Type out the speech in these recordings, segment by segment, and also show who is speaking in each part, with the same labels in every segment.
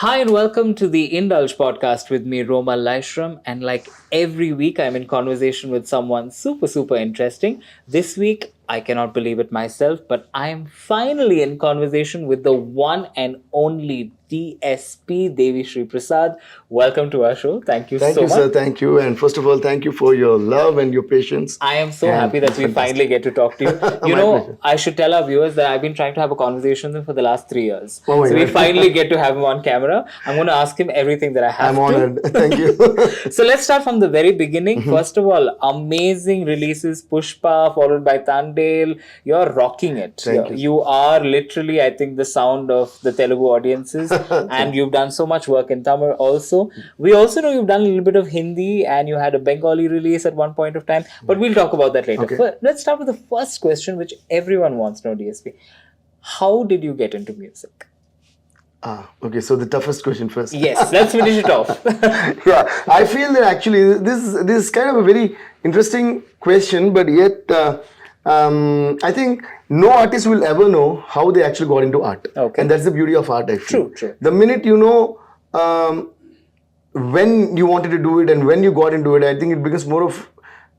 Speaker 1: Hi and welcome to the Indulge podcast with me, Roma Laishram. And like every week, I'm in conversation with someone super interesting. This week, I cannot believe it myself, but I am finally in conversation with the one and only DSP, Devi Sri Prasad. Welcome to our show. Thank you
Speaker 2: Thank
Speaker 1: so
Speaker 2: you,
Speaker 1: much.
Speaker 2: sir. Thank you. And first of all, thank you for your love and your patience.
Speaker 1: I am so
Speaker 2: And
Speaker 1: happy that we finally get to talk to you. You
Speaker 2: My
Speaker 1: know,
Speaker 2: pleasure.
Speaker 1: I should tell our viewers that I've been trying to have a conversation with him for the last 3 years.
Speaker 2: Oh my
Speaker 1: So we
Speaker 2: God.
Speaker 1: finally get to have him on camera. I'm going to ask him everything that I have
Speaker 2: I'm
Speaker 1: to.
Speaker 2: honored. Thank you.
Speaker 1: So let's start from the very beginning. First of all, amazing releases, Pushpa followed by Tandel. You're rocking it.
Speaker 2: Thank you.
Speaker 1: You are literally, I think, the sound of the Telugu audiences. And you've done so much work in Tamil also. We also know you've done a little bit of Hindi and you had a Bengali release at one point of time. But we'll talk about that later.
Speaker 2: Okay.
Speaker 1: Let's start with the first question, which everyone wants to know, DSP. How did you get into music?
Speaker 2: Okay, so the toughest question first.
Speaker 1: Yes, let's finish it off.
Speaker 2: Yeah, I feel that actually this is kind of a very interesting question, but yet I think no artist will ever know how they actually got into art.
Speaker 1: Okay.
Speaker 2: And that's the beauty of art, I feel.
Speaker 1: True.
Speaker 2: The minute you know when you wanted to do it and when you got into it, I think it becomes more of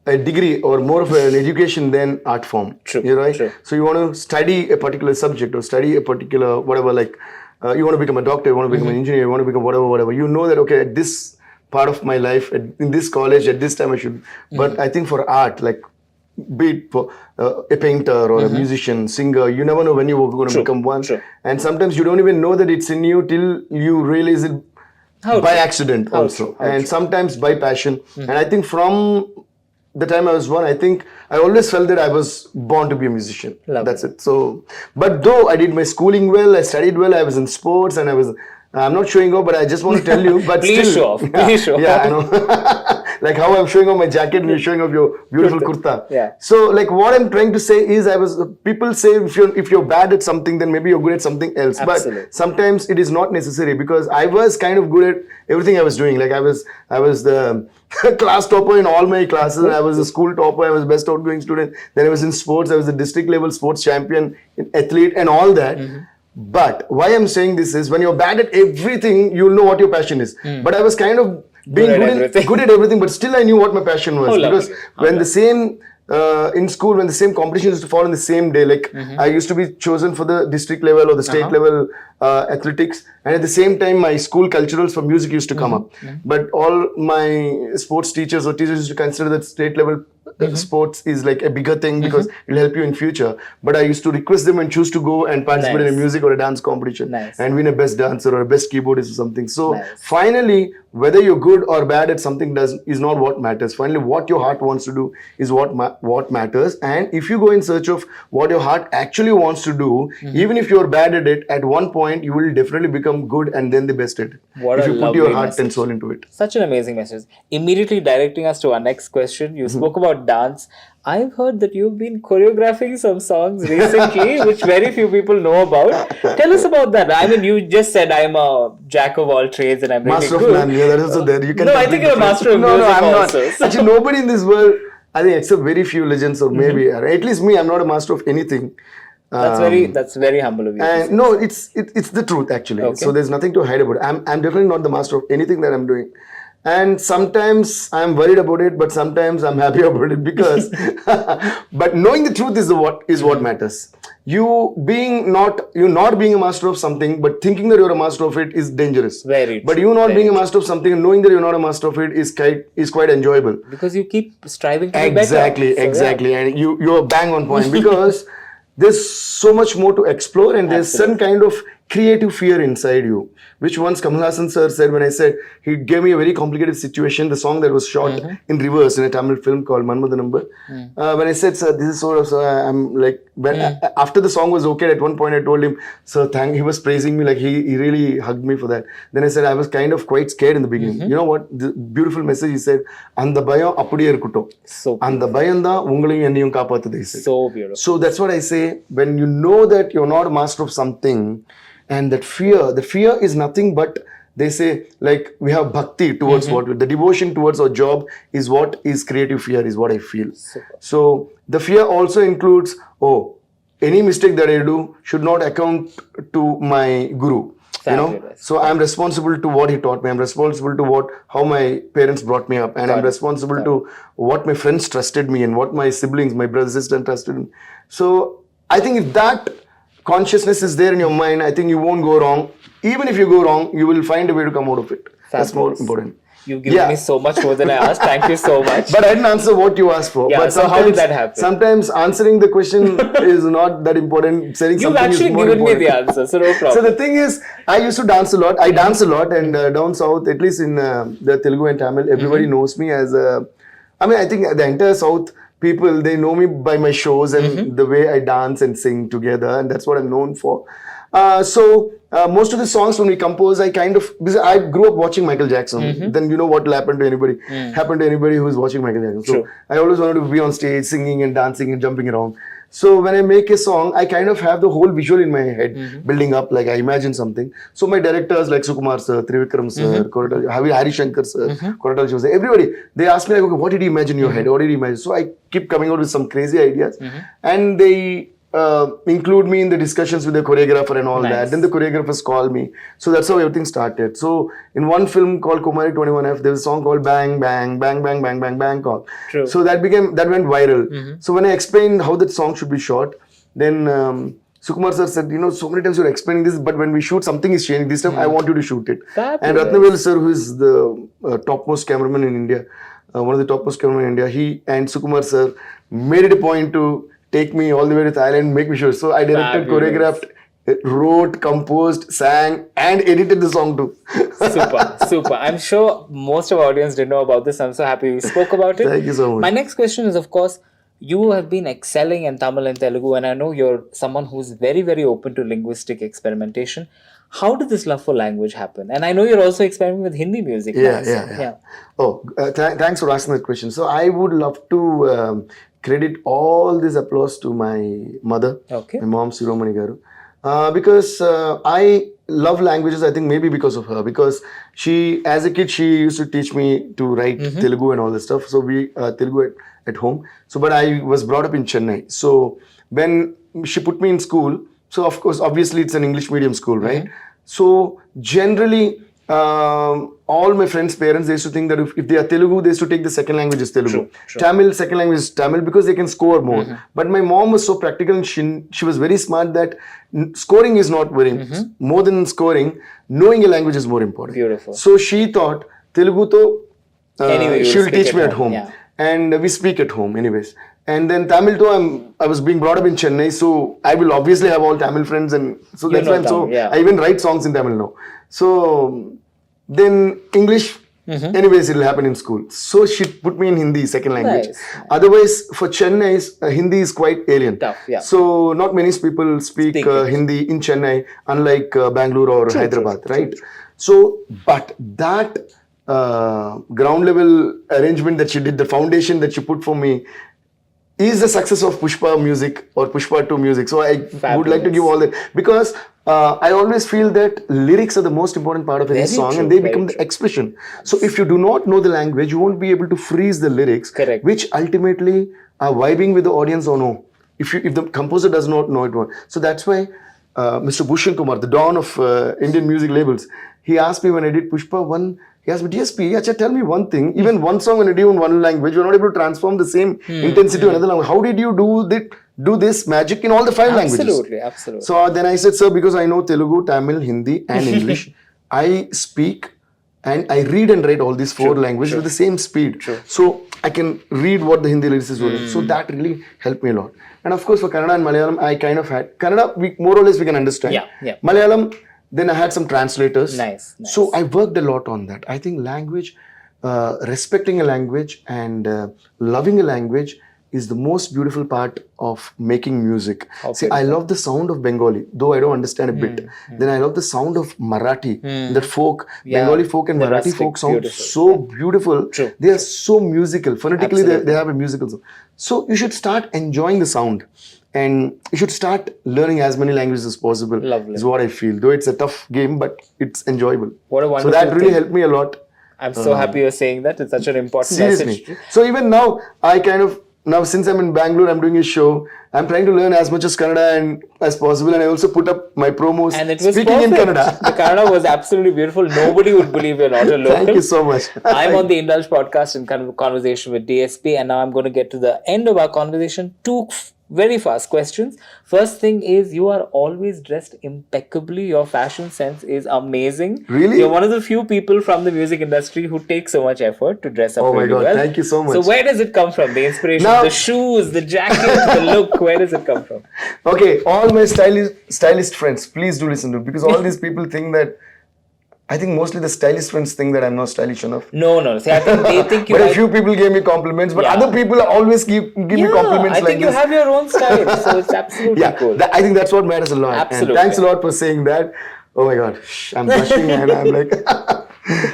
Speaker 2: a degree or more of an education than art form.
Speaker 1: True.
Speaker 2: You're right.
Speaker 1: True.
Speaker 2: So you want to study a particular subject or study a particular whatever, like you want to become a doctor, you want to become an engineer, you want to become whatever. You know that okay, at this part of my life, in this college, at this time I should. But I think for art, like be it for a painter or a musician, singer, you never know when you're going to become one.
Speaker 1: True.
Speaker 2: And sometimes you don't even know that it's in you till you realize it by accident also. And sometimes by passion. And I think from the time I was born, I think I always felt that I was born to be a musician. That's it. So, but though I did my schooling well, I studied well, I was in sports, and I'm not showing off, but I just want to tell you. But
Speaker 1: Please
Speaker 2: still,
Speaker 1: show off. Please show off.
Speaker 2: Yeah, I know. Like how I'm showing off my jacket and you're showing off your beautiful kurta.
Speaker 1: Yeah.
Speaker 2: So, like what I'm trying to say is, people say if you're bad at something, then maybe you're good at something else.
Speaker 1: Absolutely.
Speaker 2: But sometimes it is not necessary because I was kind of good at everything I was doing. Like I was the class topper in all my classes. I was a school topper. I was the best outgoing student. Then I was in sports. I was the district level sports champion, athlete, and all that. But why I'm saying this is when you're bad at everything, you'll know what your passion is. But I was kind of being good at everything, but still I knew what my passion was. Because when the same in school, when the same competition used to fall on the same day, like I used to be chosen for the district level or the state level athletics, and at the same time my school culturals for music used to come up. But all my sports teachers or teachers used to consider that state level sports is like a bigger thing because it'll help you in future. But I used to request them and choose to go and participate in a music or a dance competition and win a best dancer or a best keyboardist or something. So finally, whether you're good or bad at something is not what matters. Finally, what your heart wants to do is what matters. And if you go in search of what your heart actually wants to do, even if you're bad at it, at one point you will definitely become good and then the best at it. If you put your heart and soul into it.
Speaker 1: Such an amazing message. Immediately directing us to our next question. You spoke about dance. I've heard that you've been choreographing some songs recently, which very few people know about. Tell us about that. I mean, you just said I'm a jack of all trades and I'm really
Speaker 2: Master
Speaker 1: good.
Speaker 2: of none. Yeah, that is also there. You can
Speaker 1: No, I think you're a master of music
Speaker 2: I'm
Speaker 1: also.
Speaker 2: not. Actually, nobody in this world, I think except very few legends or maybe, at least me, I'm not a master of anything.
Speaker 1: That's very humble of you.
Speaker 2: And no, it's the truth actually. Okay. So there's nothing to hide about it. I'm definitely not the master of anything that I'm doing. And sometimes I'm worried about it, but sometimes I'm happy about it because but knowing the truth is what matters. You not being a master of something, but thinking that you're a master of it is dangerous.
Speaker 1: Very true.
Speaker 2: But you not being a master of something and knowing that you're not a master of it is quite enjoyable.
Speaker 1: Because you keep striving to be better.
Speaker 2: Exactly. Yeah. And you're bang on point because there's so much more to explore and there's some kind of creative fear inside you, which once Kamal Hassan sir said when I said he gave me a very complicated situation, the song that was shot in reverse in a Tamil film called Manmada Number. When I said, sir, this is sort of, so I'm like, after the song was okay, at one point I told him, sir, he was praising me, like he really hugged me for that. Then I said, I was kind of quite scared in the beginning. You know what? The beautiful message he said, and the bayam appudiye irukuttom. And the bayam da ungalayum ennayum kaapathudu, he said.
Speaker 1: So beautiful.
Speaker 2: So that's what I say, when you know that you're not a master of something, and the fear is nothing but, they say, like we have bhakti towards the devotion towards our job is what is creative fear, is what I feel. Super. So the fear also includes, any mistake that I do should not account to my guru.
Speaker 1: Fabulous.
Speaker 2: So I'm responsible to what he taught me. I'm responsible to how my parents brought me up, and I'm responsible to what my friends trusted me and what my siblings, my brothers, sisters trusted me. So I think if that consciousness is there in your mind, I think you won't go wrong. Even if you go wrong, you will find a way to come out of it. That's more important.
Speaker 1: You've given me so much more than I asked. Thank you so much.
Speaker 2: But I didn't answer what you asked for.
Speaker 1: Yeah,
Speaker 2: but
Speaker 1: so how did that happen?
Speaker 2: Sometimes answering the question is not that important. Saying
Speaker 1: You've
Speaker 2: something
Speaker 1: actually
Speaker 2: is more
Speaker 1: given
Speaker 2: important.
Speaker 1: me the answer, so no problem.
Speaker 2: So the thing is, I used to dance a lot. I dance a lot, and down south, at least in the Telugu and Tamil, everybody knows me as a... I think the entire south people, they know me by my shows and the way I dance and sing together, and that's what I'm known for. Most of the songs when we compose, because I grew up watching Michael Jackson. Then you know what will happen to anybody. Happen to anybody who is watching Michael Jackson. So I always wanted to be on stage singing and dancing and jumping around. So when I make a song, I kind of have the whole visual in my head building up, like I imagine something. So my directors like Sukumar sir, Trivikram sir, Hari Shankar sir, Koratal Shiva sir, everybody, they ask me like, okay, what did you imagine in your head? What did you imagine? So I keep coming out with some crazy ideas, and they include me in the discussions with the choreographer and all that. Then the choreographers call me. So that's how everything started. So in one film called Kumari 21F, there was a song called Bang Bang Bang Bang Bang Bang Bang Call.
Speaker 1: True.
Speaker 2: So that went viral. So when I explained how that song should be shot, then Sukumar sir said, so many times you're explaining this, but when we shoot, something is changing. This time I want you to shoot it.
Speaker 1: Fabulous.
Speaker 2: And Ratnavel sir, who is the topmost cameraman in India, one of the topmost cameramen in India, he and Sukumar sir made it a point to take me all the way to Thailand, make me sure. So I directed, choreographed, wrote, composed, sang, and edited the song too.
Speaker 1: Super. I'm sure most of our audience didn't know about this. I'm so happy we spoke about it.
Speaker 2: Thank you so much.
Speaker 1: My next question is, of course, you have been excelling in Tamil and Telugu, and I know you're someone who's very, very open to linguistic experimentation. How did this love for language happen? And I know you're also experimenting with Hindi music.
Speaker 2: Yeah. Oh, thanks for asking that question. So I would love to credit all this applause to my mother, my mom, Siromani Garu, because I love languages. I think maybe because of her, because she, as a kid, she used to teach me to write Telugu and all this stuff. So we Telugu at home. So, but I was brought up in Chennai. So when she put me in school, so of course, obviously, it's an English medium school, right? So generally, all my friends' parents, they used to think that if they are Telugu, they used to take the second language as Telugu. True. Tamil, second language is Tamil, because they can score more. But my mom was so practical, and she was very smart that scoring is not very, more than scoring, knowing a language is more important.
Speaker 1: Beautiful.
Speaker 2: So she thought, Telugu to, she will teach me at home. And we speak at home anyways. And then Tamil too, I was being brought up in Chennai, so I will obviously have all Tamil friends, and so that's why I even write songs in Tamil now. So then English, anyways, it will happen in school. So she put me in Hindi, second language. Nice. Otherwise, for Chennai, Hindi is quite alien.
Speaker 1: Tough, yeah.
Speaker 2: So not many people speak Hindi in Chennai, unlike Bangalore or Hyderabad, right? True. So, but that ground level arrangement that she did, the foundation that she put for me, is the success of Pushpa music or Pushpa 2 music. So I would like to give all that, because I always feel that lyrics are the most important part of any song, and they become the expression. So if you do not know the language, you won't be able to freeze the lyrics, which ultimately are vibing with the audience or no. If the composer does not know it, so that's why Mr. Bhushan Kumar, the dawn of Indian music labels, he asked me when I did Pushpa 1. He asked me, DSP, tell me one thing. Even one song when you do in one language, you're not able to transform the same intensity to another language. How did you do this magic in all the 5 languages?
Speaker 1: Absolutely.
Speaker 2: So then I said, sir, because I know Telugu, Tamil, Hindi and English, I speak and I read and write all these 4 languages with the same speed. So I can read what the Hindi lyricists were. So that really helped me a lot. And of course, for Kannada and Malayalam, I kind of had... Kannada, more or less, we can understand. Malayalam... Then I had some translators.
Speaker 1: Nice.
Speaker 2: So I worked a lot on that. I think language, respecting a language and loving a language is the most beautiful part of making music. See, I love the sound of Bengali, though I don't understand a bit. Then I love the sound of Marathi, that folk, Bengali folk and Marathi folk sound so beautiful. They are so musical. Phonetically, they have a musical sound. So you should start enjoying the sound. And you should start learning as many languages as possible.
Speaker 1: Lovely.
Speaker 2: Is what I feel. Though it's a tough game, but it's enjoyable.
Speaker 1: What a wonderful
Speaker 2: So that really helped me a lot.
Speaker 1: I'm so happy you're saying that. It's such an important message.
Speaker 2: So even now, I kind of now since I'm in Bangalore, I'm doing a show. I'm trying to learn as much as Kannada and as possible, and I also put up my promos
Speaker 1: And it was
Speaker 2: speaking
Speaker 1: perfect.
Speaker 2: in Kannada.
Speaker 1: The Kannada was absolutely beautiful. Nobody would believe you're not a local.
Speaker 2: Thank you so much.
Speaker 1: I'm on the Indulge podcast in conversation with DSP, and now I'm going to get to the end of our conversation. Two very fast questions. First thing is, you are always dressed impeccably. Your fashion sense is amazing.
Speaker 2: Really?
Speaker 1: You're one of the few people from the music industry who take so much effort to dress up
Speaker 2: Oh my
Speaker 1: really
Speaker 2: God,
Speaker 1: well.
Speaker 2: thank you so much.
Speaker 1: So where does it come from? The inspiration,
Speaker 2: Now-
Speaker 1: the shoes, the jacket, the look. Where does it come from?
Speaker 2: Okay, all my stylist friends, please do listen to it, because all these people think that, I think mostly the stylist friends think that I'm not stylish enough.
Speaker 1: No. See, I think they think you
Speaker 2: But a
Speaker 1: have...
Speaker 2: few people gave me compliments, but
Speaker 1: Yeah.
Speaker 2: other people always give me compliments
Speaker 1: I
Speaker 2: like
Speaker 1: think you
Speaker 2: this.
Speaker 1: have your own style, so it's absolutely
Speaker 2: Yeah,
Speaker 1: cool.
Speaker 2: I think that's what matters a lot.
Speaker 1: Absolutely.
Speaker 2: And thanks a lot for saying that. Oh my God, I'm blushing and I'm like,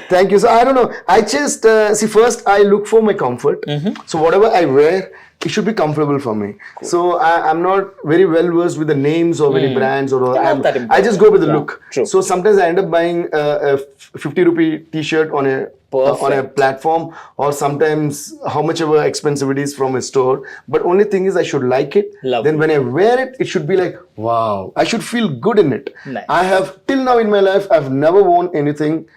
Speaker 2: thank you. So I don't know. I just, see, first I look for my comfort. So whatever I wear, it should be comfortable for me. So I'm not very well versed with the names of any brands or
Speaker 1: Not that
Speaker 2: I just go with the look.
Speaker 1: true.
Speaker 2: So sometimes I end up buying a 50 rupee t-shirt on a
Speaker 1: Perfect.
Speaker 2: platform, or sometimes how much ever expensive it is from a store. But only thing is I should like it.
Speaker 1: Lovely.
Speaker 2: Then when I wear it, it should be like, wow, I should feel good in it.
Speaker 1: Nice.
Speaker 2: I have, till now in my life, I've never worn anything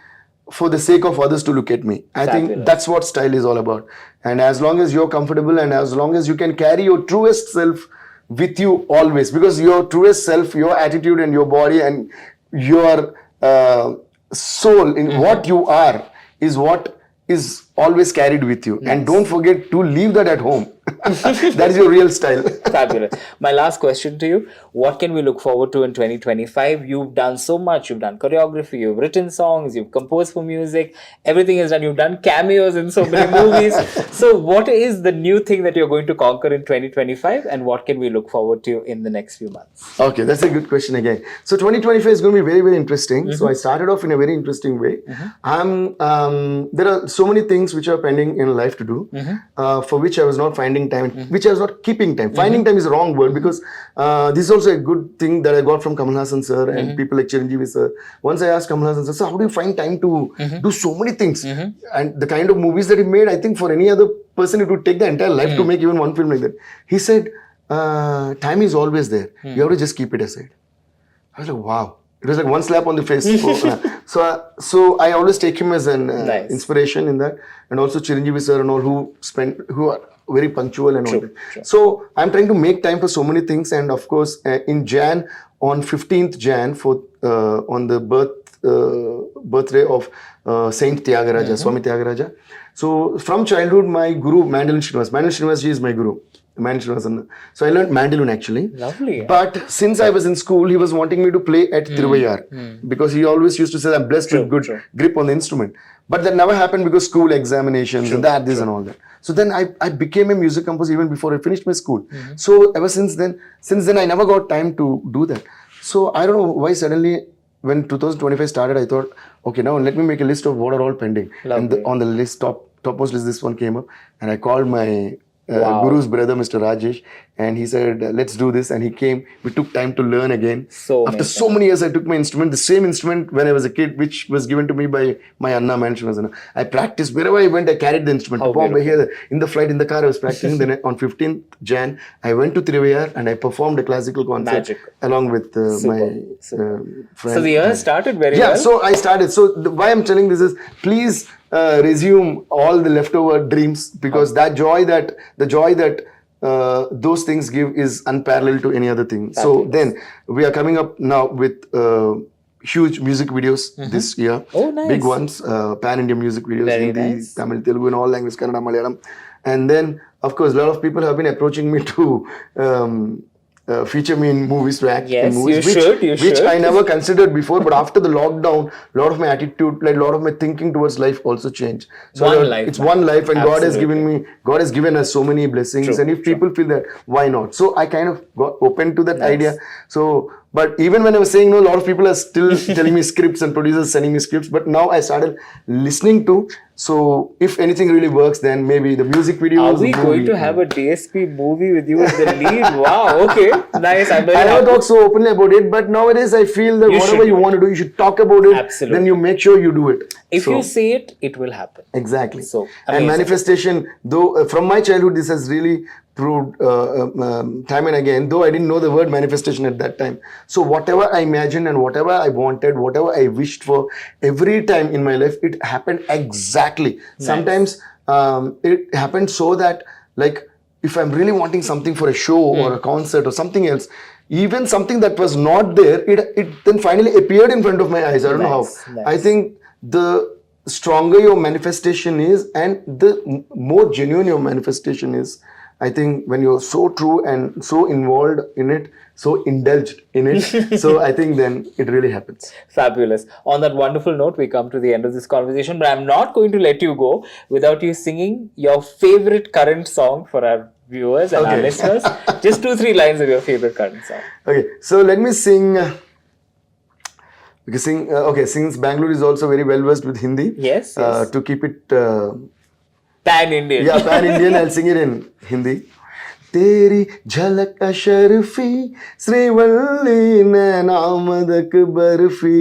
Speaker 2: for the sake of others to look at me. I
Speaker 1: Fabulous.
Speaker 2: think that's what style is all about. And as long as you're comfortable and as long as you can carry your truest self with you always, because your truest self, your attitude and your body and your soul in what you are is what is always carried with you. And don't forget to leave that at home. That is your real style.
Speaker 1: Fabulous. My last question to you. What can we look forward to in 2025? You've done so much. You've done choreography, you've written songs, you've composed for music. Everything is done. You've done cameos in so many movies. So what is the new thing that you're going to conquer in 2025? And what can we look forward to in the next few months?
Speaker 2: Okay, that's a good question again. So 2025 is going to be very, very interesting. So I started off in a very interesting way. There are so many things which are pending in life to do, for which I was not finding time, which I was not keeping time. Finding time is the wrong word, because this is also a good thing that I got from Kamal Hassan sir and people like Chiranjeevi sir. Once I asked Kamal Hassan sir, so how do you find time to do so many things? And the kind of movies that he made, I think for any other person it would take the entire life to make even one film like that. He said, time is always there. You have to just keep it aside. I was like, wow. It was like one slap on the face. So I always take him as an
Speaker 1: Nice.
Speaker 2: inspiration in that. And also Chiranjeevi sir and all who are very punctual and all that.
Speaker 1: True.
Speaker 2: So I'm trying to make time for so many things. And of course, in Jan, on 15th Jan, on the birthday of Saint Tyagaraja, Swami Tyagaraja. So from childhood, my guru, Mandolin Srinivas ji is my guru. So I learned mandolin actually.
Speaker 1: Lovely.
Speaker 2: But since I was in school, he was wanting me to play at Tiruvayar, because he always used to say I'm blessed with good grip on the instrument. But that never happened because school examinations and this and all that. So then I became a music composer even before I finished my school. So ever since then I never got time to do that. So I don't know why suddenly when 2025 started, I thought, okay, now let me make a list of what are all pending. And on the list, topmost list, this one came up, and I called my Guru's brother, Mr. Rajesh, and he said, let's do this. And he came. We took time to learn again. After so many years, I took my instrument, the same instrument when I was a kid, which was given to me by my Anna Mansion. I practiced wherever I went. I carried the instrument. Here in the flight, in the car, I was practicing. Then on 15th Jan, I went to Tiruvayar and I performed a classical concert along with my friend.
Speaker 1: So the year started very well.
Speaker 2: Yeah, so I started. So why I'm telling this is, please resume all the leftover dreams, because the joy that those things give is unparalleled to any other thing. So then we are coming up now with huge music videos this year.
Speaker 1: Oh, nice.
Speaker 2: Big ones, pan-India music videos, Hindi, Tamil, Telugu and all languages, Kannada, Malayalam. And then, of course, a lot of people have been approaching me to feature me in movies, to act in movies, which I never considered before. But after the lockdown, a lot of my attitude, like a lot of my thinking towards life also changed. So it's one life, and God has given us so many blessings. And if people feel that, why not? So I kind of got open to that idea. So, but even when I was saying no, a lot of people are still telling me scripts and producers sending me scripts. But now I started listening to. So if anything really works, then maybe the music video.
Speaker 1: Are we going to have a DSP movie with you as the lead? Wow, okay. Nice. I'm very
Speaker 2: I never
Speaker 1: happy.
Speaker 2: talk so openly about it, but nowadays I feel that
Speaker 1: You should
Speaker 2: whatever
Speaker 1: do
Speaker 2: you
Speaker 1: it.
Speaker 2: want to do, you should talk about it.
Speaker 1: Absolutely.
Speaker 2: Then you make sure you do it.
Speaker 1: If
Speaker 2: So-
Speaker 1: you say it, it will happen.
Speaker 2: Exactly.
Speaker 1: So,
Speaker 2: and
Speaker 1: amazing.
Speaker 2: manifestation, though from my childhood, this has really proved time and again, though I didn't know the word manifestation at that time. So whatever I imagined and whatever I wanted, whatever I wished for, every time in my life, it happened exactly. Sometimes it happened so that, like, if I'm really wanting something for a show or a concert or something else, even something that was not there, it then finally appeared in front of my eyes. I don't know
Speaker 1: Nice,
Speaker 2: how.
Speaker 1: nice.
Speaker 2: I think the stronger your manifestation is and the more genuine your manifestation is, I think when you're so true and so involved in it, so indulged in it, so I think then it really happens.
Speaker 1: Fabulous. On that wonderful note, we come to the end of this conversation, but I'm not going to let you go without you singing your favorite current song for our viewers and our
Speaker 2: Okay.
Speaker 1: listeners. Just 2-3 lines of your favorite current song.
Speaker 2: Okay, so let me sing. Okay, since Bangalore is also very well versed with Hindi,
Speaker 1: Yes, yes.
Speaker 2: to keep it
Speaker 1: Pan-Indian.
Speaker 2: yeah, pan-Indian, I'll sing it in Hindi. तेरी झलक अशरफी श्रीवल्ली नैनामदक बर्फी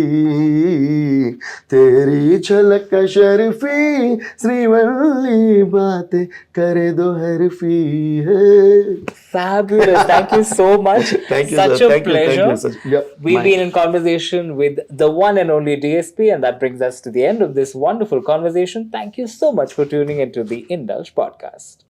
Speaker 2: तेरी झलक अशरफी श्रीवल्ली बातें करे दो हरफी.
Speaker 1: Fabulous. Thank you so much.
Speaker 2: Thank you,
Speaker 1: Such
Speaker 2: sir.
Speaker 1: a
Speaker 2: Thank you, thank
Speaker 1: pleasure.
Speaker 2: you. Yeah,
Speaker 1: We've been in conversation with the one and only DSP, and that brings us to the end of this wonderful conversation. Thank you so much for tuning into the Indulge podcast.